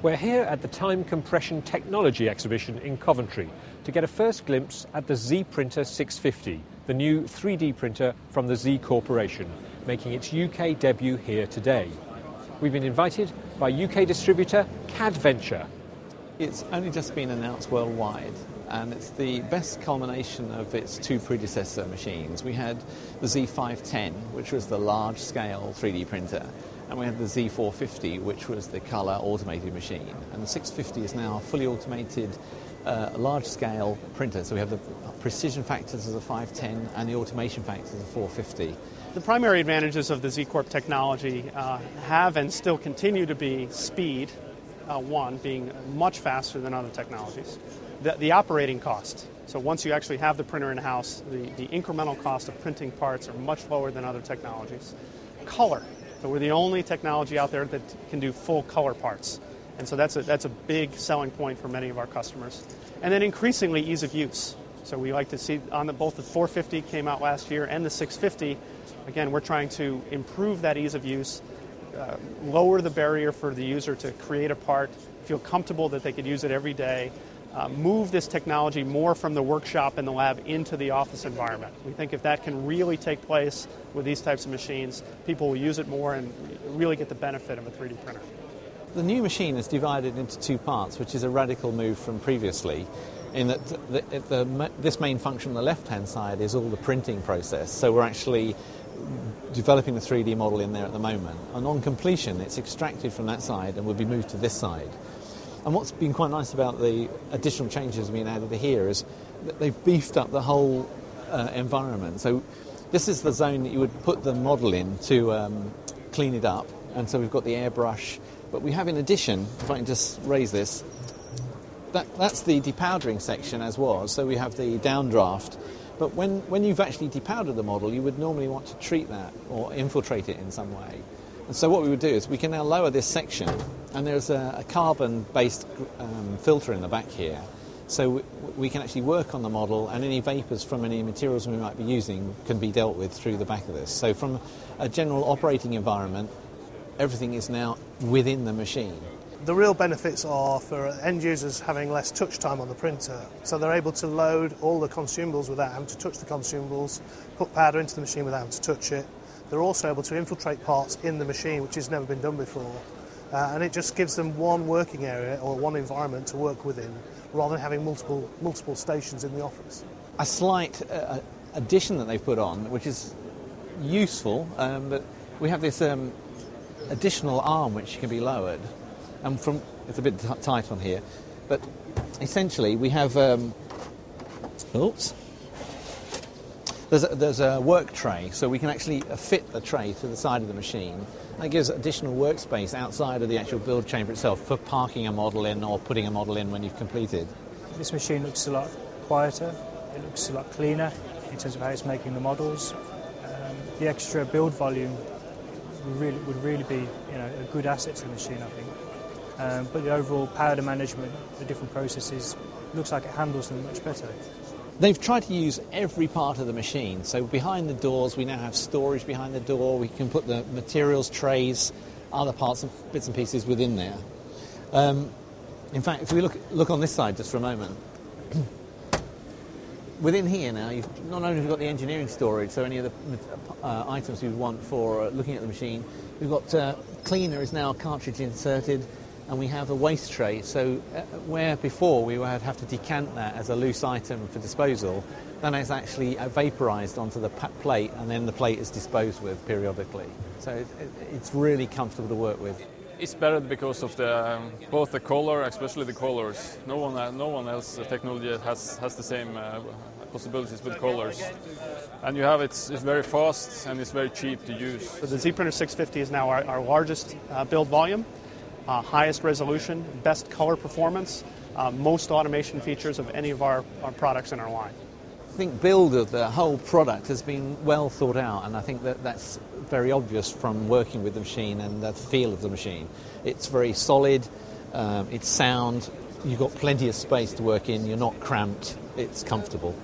We're here at the Time Compression Technology exhibition in Coventry to get a first glimpse at the Z Printer 650, the new 3D printer from the Z Corporation, making its UK debut here today. We've been invited by UK distributor CAD Venture. It's only just been announced worldwide, and it's the best culmination of its two predecessor machines. We had the Z510, which was the large-scale 3D printer, and we had the Z450, which was the colour automated machine. And the 650 is now a fully automated, large-scale printer. So we have the precision factors of the 510 and the automation factors of the 450. The primary advantages of the Z Corp technology have and still continue to be speed, one, being much faster than other technologies. The operating cost. So once you actually have the printer in-house, the incremental cost of printing parts are much lower than other technologies. Color. So we're the only technology out there that can do full color parts. And so that's a big selling point for many of our customers. And then increasingly ease of use. So we like to see both the 450 came out last year and the 650. Again, we're trying to improve that ease of use, lower the barrier for the user to create a part, feel comfortable that they could use it every day, move this technology more from the workshop and the lab into the office environment. We think if that can really take place with these types of machines, people will use it more and really get the benefit of a 3D printer. The new machine is divided into two parts, which is a radical move from previously, in that this main function on the left-hand side is all the printing process. So we're actually developing the 3D model in there at the moment. And on completion, it's extracted from that side and will be moved to this side. And what's been quite nice about the additional changes being added here is that they've beefed up the whole environment. So this is the zone that you would put the model in to clean it up. And so we've got the airbrush. But we have, in addition, if I can just raise this, that's the depowdering section as was. So we have the downdraft. But when you've actually depowdered the model, you would normally want to treat that or infiltrate it in some way. And so what we would do is we can now lower this section, and there's a carbon-based filter in the back here. So we can actually work on the model, and any vapours from any materials we might be using can be dealt with through the back of this. So from a general operating environment, everything is now within the machine. The real benefits are for end users having less touch time on the printer. So they're able to load all the consumables without having to touch the consumables, put powder into the machine without having to touch it. They're also able to infiltrate parts in the machine, which has never been done before. And it just gives them one working area or one environment to work within, rather than having multiple stations in the office. A slight addition that they've put on, which is useful, but we have this additional arm which can be lowered. And it's a bit tight on here, but essentially we have there's a work tray, so we can actually fit the tray to the side of the machine. That gives additional workspace outside of the actual build chamber itself for parking a model in or putting a model in when you've completed. This machine looks a lot quieter, it looks a lot cleaner in terms of how it's making the models. The extra build volume would really be a good asset to the machine, I think. But the overall powder management, the different processes, looks like it handles them much better. They've tried to use every part of the machine. So behind the doors, we now have storage behind the door. We can put the materials, trays, other parts and bits and pieces within there. In fact, if we look on this side just for a moment, within here now, you've not only got the engineering storage, so any of the items you would want for looking at the machine. We've got cleaner is now cartridge inserted. And we have a waste tray, so where before we would have to decant that as a loose item for disposal, then it's actually vaporised onto the plate, and then the plate is disposed with periodically. So it's really comfortable to work with. It's better because of both the color, especially the colors. No one else technology has the same possibilities with colors. And you have it's very fast and it's very cheap to use. So the Z Printer 650 is now our largest build volume. Highest resolution, best color performance, most automation features of any of our products in our line. I think build of the whole product has been well thought out, and I think that's very obvious from working with the machine and the feel of the machine. It's very solid, it's sound, you've got plenty of space to work in, you're not cramped, it's comfortable.